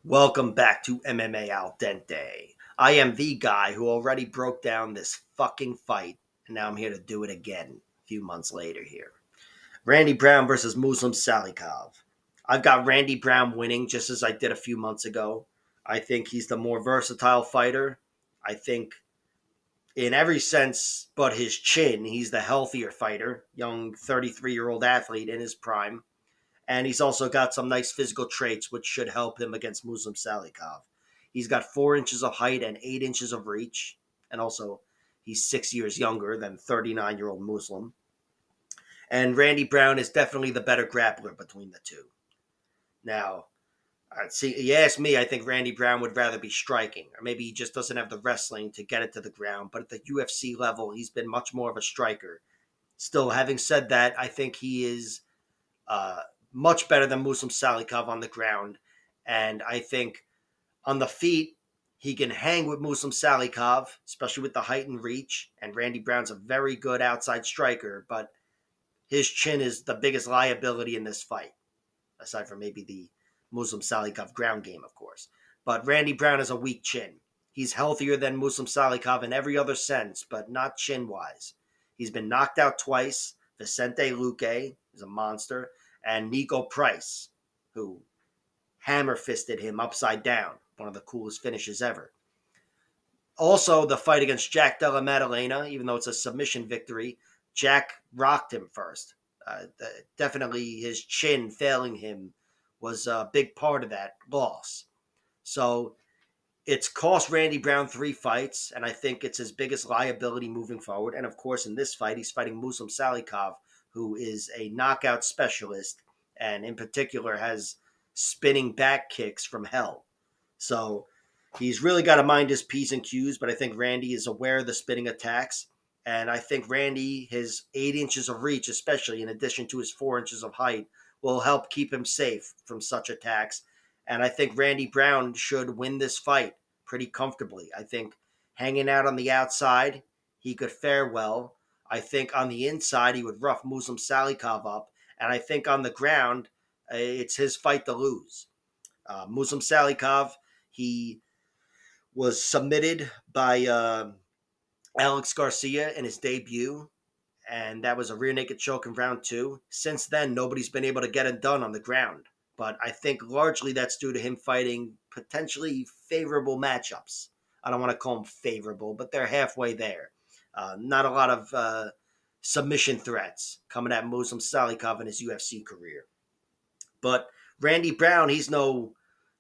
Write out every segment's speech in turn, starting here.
Welcome back to MMA Al Dente. I am the guy who already broke down this fucking fight, and now I'm here to do it again a few months later here. Randy Brown versus Muslim Salikhov. I've got Randy Brown winning just as I did a few months ago. I think he's the more versatile fighter. I think in every sense but his chin, he's the healthier fighter, young 33-year-old athlete in his prime. And he's also got some nice physical traits, which should help him against Muslim Salikhov. He's got 4 inches of height and 8 inches of reach. And also, he's 6 years younger than 39-year-old Muslim. And Randy Brown is definitely the better grappler between the two. Now, see, you ask me, I think Randy Brown would rather be striking. Or maybe he just doesn't have the wrestling to get it to the ground. But at the UFC level, he's been much more of a striker. Still, having said that, I think he is much better than Muslim Salikhov on the ground. And I think on the feet, he can hang with Muslim Salikhov, especially with the height and reach. And Randy Brown's a very good outside striker, but his chin is the biggest liability in this fight, aside from maybe the Muslim Salikhov ground game, of course. But Randy Brown has a weak chin. He's healthier than Muslim Salikhov in every other sense, but not chin-wise. He's been knocked out twice. Vicente Luque is a monster. And Nico Price, who hammer-fisted him upside down. One of the coolest finishes ever. Also, the fight against Jack Della Maddalena, even though it's a submission victory, Jack rocked him first. Definitely his chin failing him was a big part of that loss. So it's cost Randy Brown 3 fights, and I think it's his biggest liability moving forward. And of course, in this fight, he's fighting Muslim Salikhov, who is a knockout specialist and in particular has spinning back kicks from hell. So he's really got to mind his P's and Q's, but I think Randy is aware of the spinning attacks. And I think Randy, his 8 inches of reach, especially in addition to his 4 inches of height, will help keep him safe from such attacks. And I think Randy Brown should win this fight pretty comfortably. I think hanging out on the outside, he could fare well. I think on the inside, he would rough Muslim Salikhov up. And I think on the ground, it's his fight to lose. Muslim Salikhov, he was submitted by Alex Garcia in his debut. And that was a rear naked choke in round 2. Since then, nobody's been able to get it done on the ground. But I think largely that's due to him fighting potentially favorable matchups. I don't want to call them favorable, but they're halfway there. Not a lot of submission threats coming at Muslim Salikhov in his UFC career. But Randy Brown, he's no,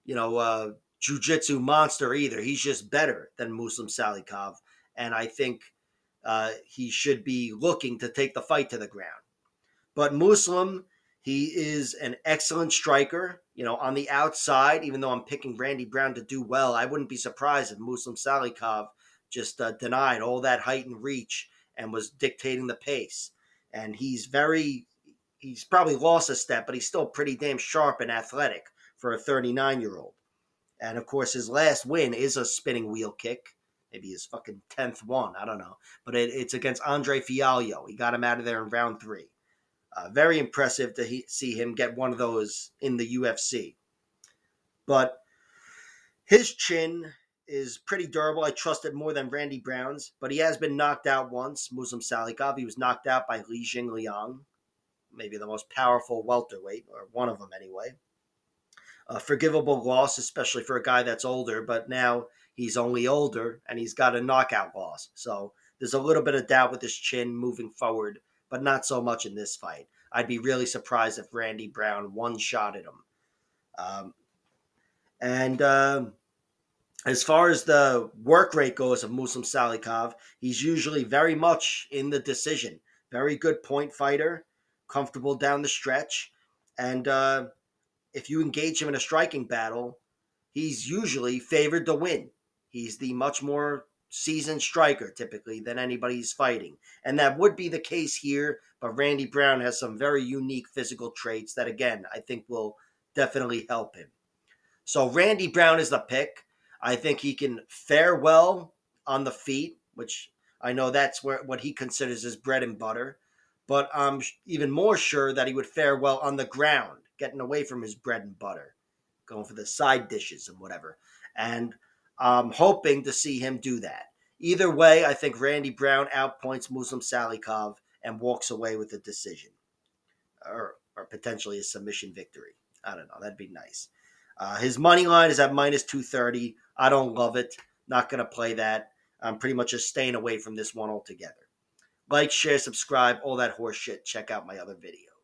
jiu-jitsu monster either. He's just better than Muslim Salikhov. And I think he should be looking to take the fight to the ground. But Muslim, he is an excellent striker. On the outside, even though I'm picking Randy Brown to do well, I wouldn't be surprised if Muslim Salikhov just denied all that height and reach and was dictating the pace. And he's probably lost a step, but he's still pretty damn sharp and athletic for a 39-year-old. And, of course, his last win is a spinning wheel kick. Maybe his fucking 10th one. I don't know. But it's against Andre Fialho. He got him out of there in round 3. Very impressive to see him get one of those in the UFC. But his chin is pretty durable. I trust it more than Randy Brown's. But he has been knocked out once, Muslim Salikhov. He was knocked out by Li Jingliang, maybe the most powerful welterweight, or one of them anyway. A forgivable loss, especially for a guy that's older. But now he's only older, and he's got a knockout loss. So there's a little bit of doubt with his chin moving forward, but not so much in this fight. I'd be really surprised if Randy Brown one-shotted him. As far as the work rate goes of Muslim Salikhov, he's usually very much in the decision. Very good point fighter, comfortable down the stretch. And if you engage him in a striking battle, he's usually favored to win. He's the much more seasoned striker, typically, than anybody's fighting. And that would be the case here, but Randy Brown has some very unique physical traits that, again, I think will definitely help him. So Randy Brown is the pick. I think he can fare well on the feet, which I know that's what he considers his bread and butter. But I'm even more sure that he would fare well on the ground, getting away from his bread and butter. going for the side dishes and whatever. And I'm hoping to see him do that. Either way, I think Randy Brown outpoints Muslim Salikhov and walks away with a decision. Or potentially a submission victory. I don't know. That'd be nice. His money line is at minus 230. I don't love it. Not going to play that. I'm pretty much just staying away from this one altogether. Like, share, subscribe, all that horse shit. Check out my other videos.